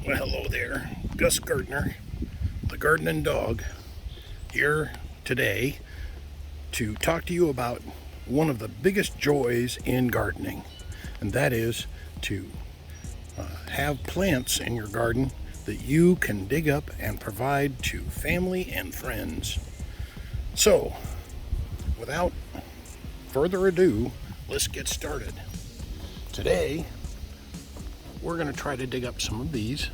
Well, hello there. Gus Gardner, the gardening dog, here today to talk to you about one of the biggest joys in gardening, and that is to have plants in your garden that you can dig up and provide to family and friends. So, without further ado, let's get started. Today, we're going to try to dig up some of these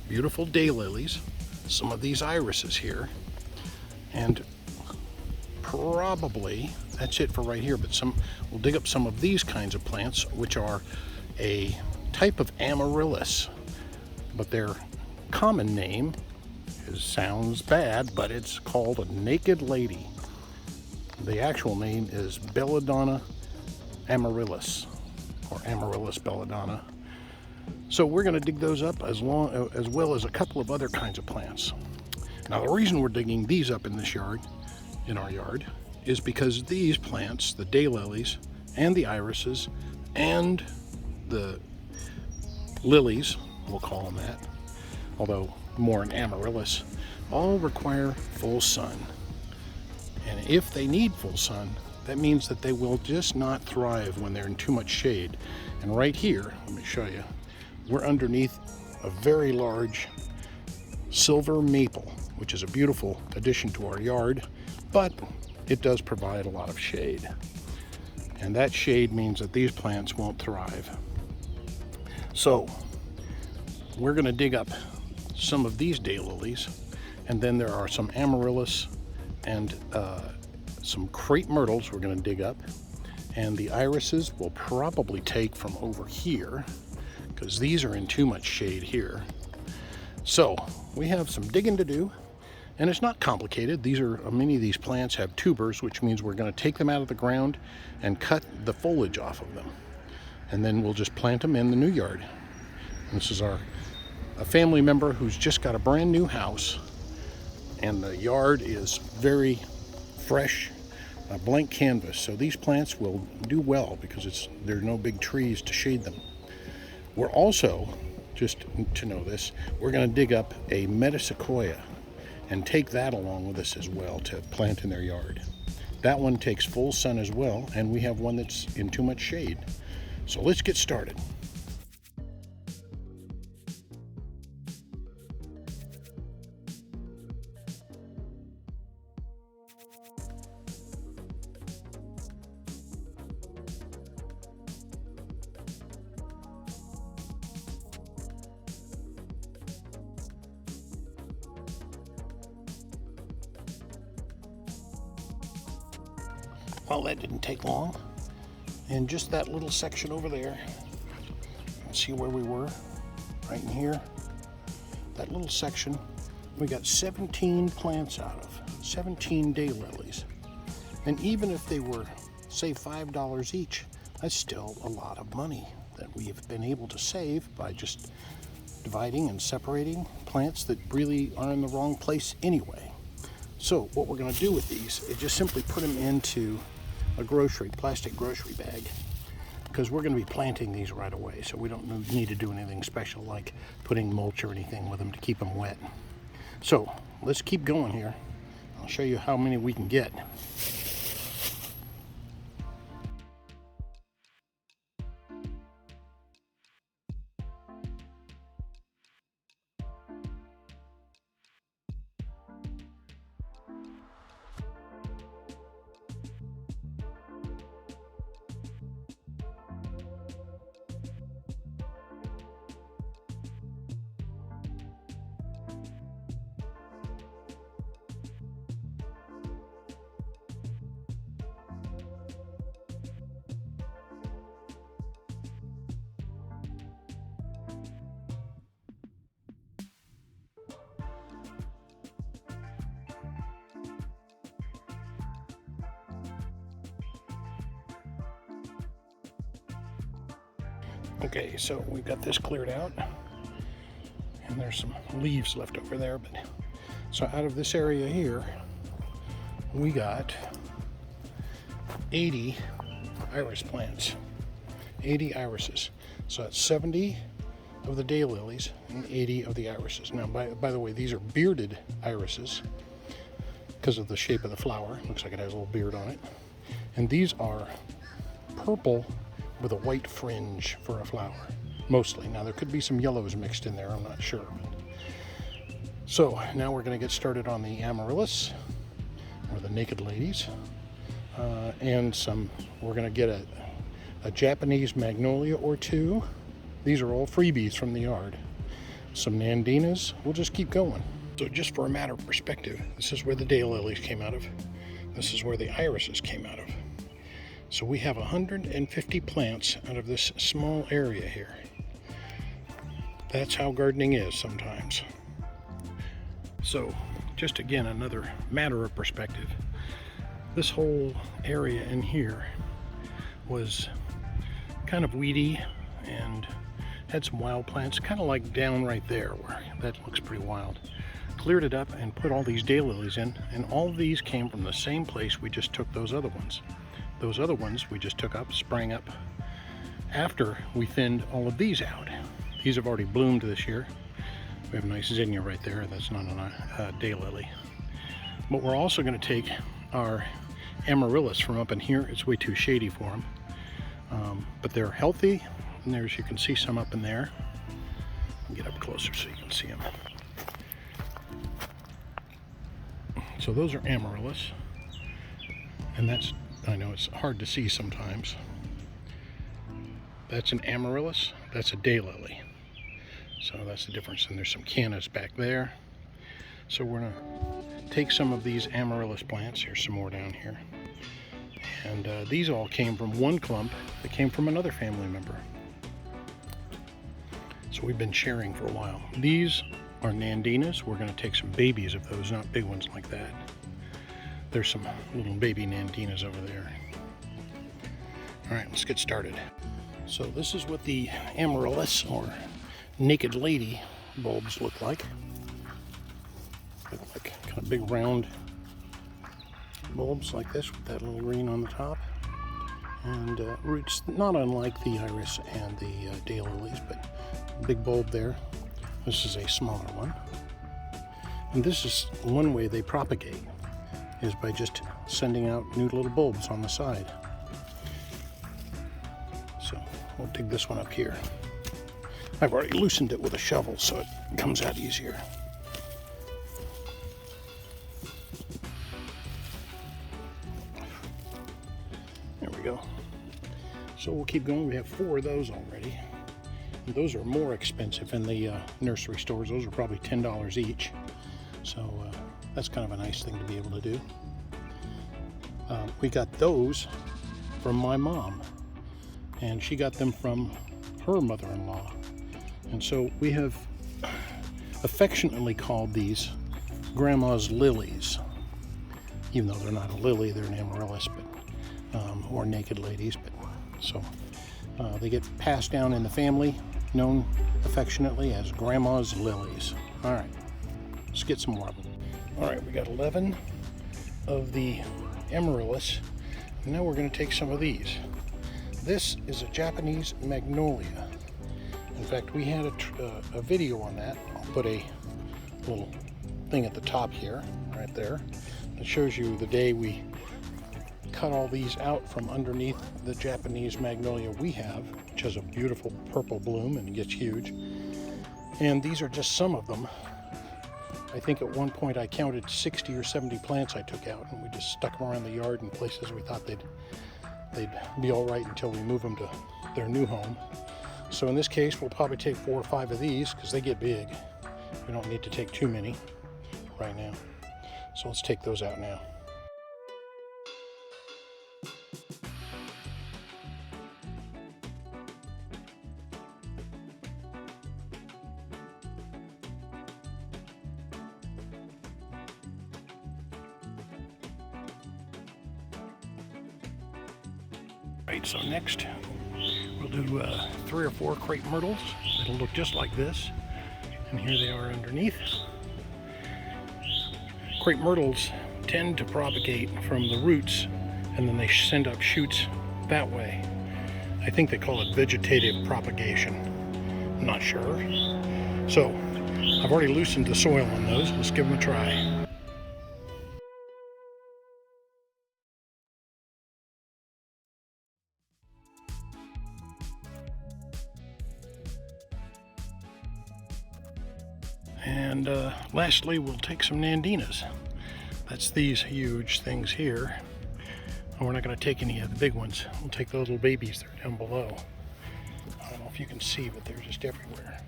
beautiful daylilies, some of these irises here, and probably that's it for right here, but we'll dig up some of these kinds of plants, which are a type of Amaryllis, but their common name sounds bad, but it's called a naked lady. The actual name is Belladonna Amaryllis, or Amaryllis belladonna. So we're going to dig those up as well as a couple of other kinds of plants. Now the reason we're digging these up in our yard, is because these plants, the daylilies and the irises and the lilies, we'll call them that, although more an amaryllis, all require full sun. And if they need full sun, that means that they will just not thrive when they're in too much shade. And right here, let me show you, we're underneath a very large silver maple, which is a beautiful addition to our yard, but it does provide a lot of shade. And that shade means that these plants won't thrive. So we're going to dig up some of these daylilies, and then there are some amaryllis and some crepe myrtles we're going to dig up, and the irises will probably take from over here because these are in too much shade here. So we have some digging to do, and it's not complicated. Many of these plants have tubers, which means we're going to take them out of the ground and cut the foliage off of them, and then we'll just plant them in the new yard. And this is a family member who's just got a brand new house, and the yard is very fresh, a blank canvas. So these plants will do well because there are no big trees to shade them. We're also, just to know this, we're going to dig up a metasequoia and take that along with us as well to plant in their yard. That one takes full sun as well, and we have one that's in too much shade. So let's get started. Well, that didn't take long. And just that little section over there, let's see where we were, right in here. That little section, we got 17 plants out of, 17 daylilies. And even if they were, say, $5 each, that's still a lot of money that we've been able to save by just dividing and separating plants that really are in the wrong place anyway. So what we're going to do with these is just simply put them into a plastic grocery bag, because we're going to be planting these right away, so we don't need to do anything special like putting mulch or anything with them to keep them wet. So let's keep going here. I'll show you how many we can get. Okay, so we've got this cleared out, and there's some leaves left over there, but so out of this area here, we got 80 iris plants, 80 irises. So that's 70 of the daylilies and 80 of the irises. Now, by the way, these are bearded irises because of the shape of the flower. Looks like it has a little beard on it. And these are purple with a white fringe for a flower, mostly. Now, there could be some yellows mixed in there, I'm not sure. So now we're going to get started on the Amaryllis, or the naked ladies, and we're going to get a Japanese Magnolia or two. These are all freebies from the yard. Some Nandinas. We'll just keep going. So just for a matter of perspective, this is where the daylilies came out of. This is where the irises came out of. So we have 150 plants out of this small area here. That's how gardening is sometimes. So just again, another matter of perspective. This whole area in here was kind of weedy and had some wild plants, kind of like down right there where that looks pretty wild. Cleared it up and put all these daylilies in, and all of these came from the same place we just took those other ones. Those other ones we just took up, sprang up after we thinned all of these out. These have already bloomed this year. We have a nice zinnia right there. That's not a daylily. But we're also going to take our Amaryllis from up in here. It's way too shady for them. But they're healthy, and you can see some up in there. Get up closer so you can see them. So those are Amaryllis, and I know it's hard to see sometimes. That's an Amaryllis, that's a daylily. So that's the difference, and there's some cannas back there. So we're gonna take some of these Amaryllis plants. Here's some more down here. And these all came from one clump that came from another family member. So we've been sharing for a while. These are Nandinas. We're going to take some babies of those, not big ones like that. There's some little baby Nandinas over there. All right, let's get started. So this is what the Amaryllis or naked lady bulbs look like. Look like kind of big round bulbs like this with that little green on the top. And roots not unlike the iris and the daylilies, but big bulb there. This is a smaller one. And this is one way they propagate, is by just sending out new little bulbs on the side. So we'll dig this one up here. I've already loosened it with a shovel so it comes out easier. There we go. So we'll keep going. We have 4 of those already. And those are more expensive in the nursery stores. Those are probably $10 each. So that's kind of a nice thing to be able to do. We got those from my mom, and she got them from her mother-in-law. And so we have affectionately called these Grandma's lilies, even though they're not a lily, they're an amaryllis, but or naked ladies. But so they get passed down in the family, known affectionately as Grandma's lilies. All right, let's get some more of them. All right, we got 11 of the Amaryllis, and now we're going to take some of these. This is a Japanese Magnolia. In fact, we had a video on that. I'll put a little thing at the top here, right there, that shows you the day we cut all these out from underneath the Japanese Magnolia we have, which has a beautiful purple bloom and gets huge. And these are just some of them. I think at one point I counted 60 or 70 plants I took out, and we just stuck them around the yard in places we thought they'd be all right until we move them to their new home. So in this case, we'll probably take 4 or 5 of these because they get big. We don't need to take too many right now. So let's take those out now. Right, so next we'll do 3 or 4 crepe myrtles. It'll look just like this, and here they are underneath. Crepe myrtles tend to propagate from the roots, and then they send up shoots that way. I think they call it vegetative propagation. I'm not sure. So I've already loosened the soil on those. Let's give them a try. And lastly, we'll take some Nandinas. That's these huge things here. And we're not going to take any of the big ones. We'll take the little babies that are down below. I don't know if you can see, but they're just everywhere.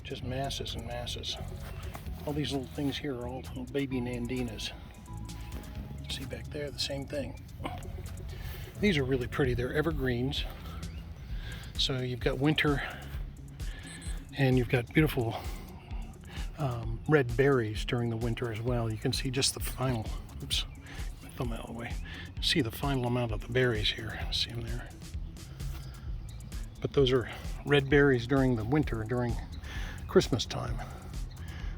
Just masses and masses. All these little things here are all little baby Nandinas. See back there, the same thing. These are really pretty. They're evergreens. So you've got winter, and you've got beautiful red berries during the winter as well. You can see just the final, oops, my thumb out of the way. See the final amount of the berries here. See them there. But those are red berries during the winter, during Christmas time.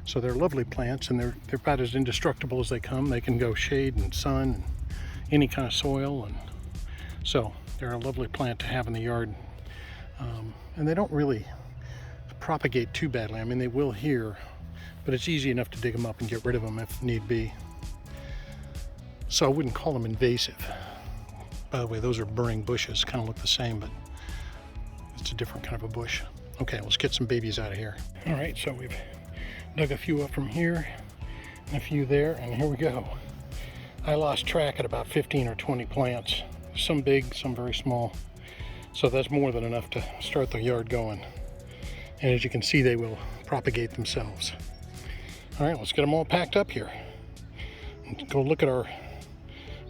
So they're lovely plants, and they're about as indestructible as they come. They can go shade and sun and any kind of soil, and so they're a lovely plant to have in the yard. And they don't really propagate too badly. I mean, they will here, but it's easy enough to dig them up and get rid of them if need be. So I wouldn't call them invasive. By the way, those are burning bushes, kind of look the same, but it's a different kind of a bush. Okay, let's get some babies out of here. All right, so we've dug a few up from here and a few there, and here we go. I lost track at about 15 or 20 plants. Some big, some very small. So that's more than enough to start the yard going. And as you can see, they will propagate themselves. All right, let's get them all packed up here. And go look at our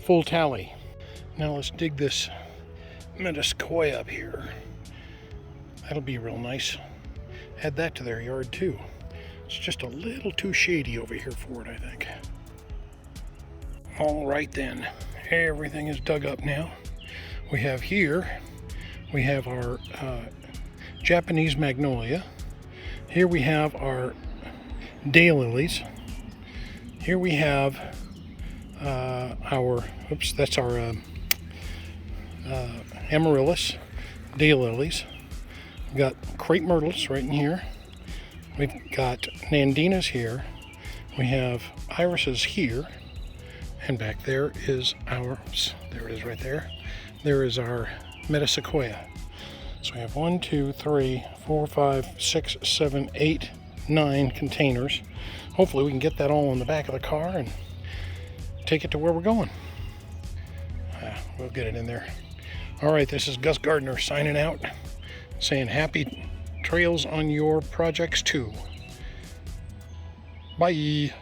full tally. Now let's dig this Metasequoia up here. That'll be real nice. Add that to their yard too. It's just a little too shady over here for it, I think. All right then, everything is dug up now. We have here, we have our Japanese Magnolia. Here we have our daylilies. Here we have our, oops, that's our Amaryllis daylilies. We've got Crepe Myrtles right in here. We've got Nandinas here. We have irises here. And back there is our, oops, there it is right there. There is our Metasequoia. So we have 1, 2, 3, 4, 5, 6, 7, 8, 9 containers. Hopefully we can get that all in the back of the car and take it to where we're going. We'll get it in there. All right, this is Gus Gardner signing out, saying happy trails on your projects too. Bye.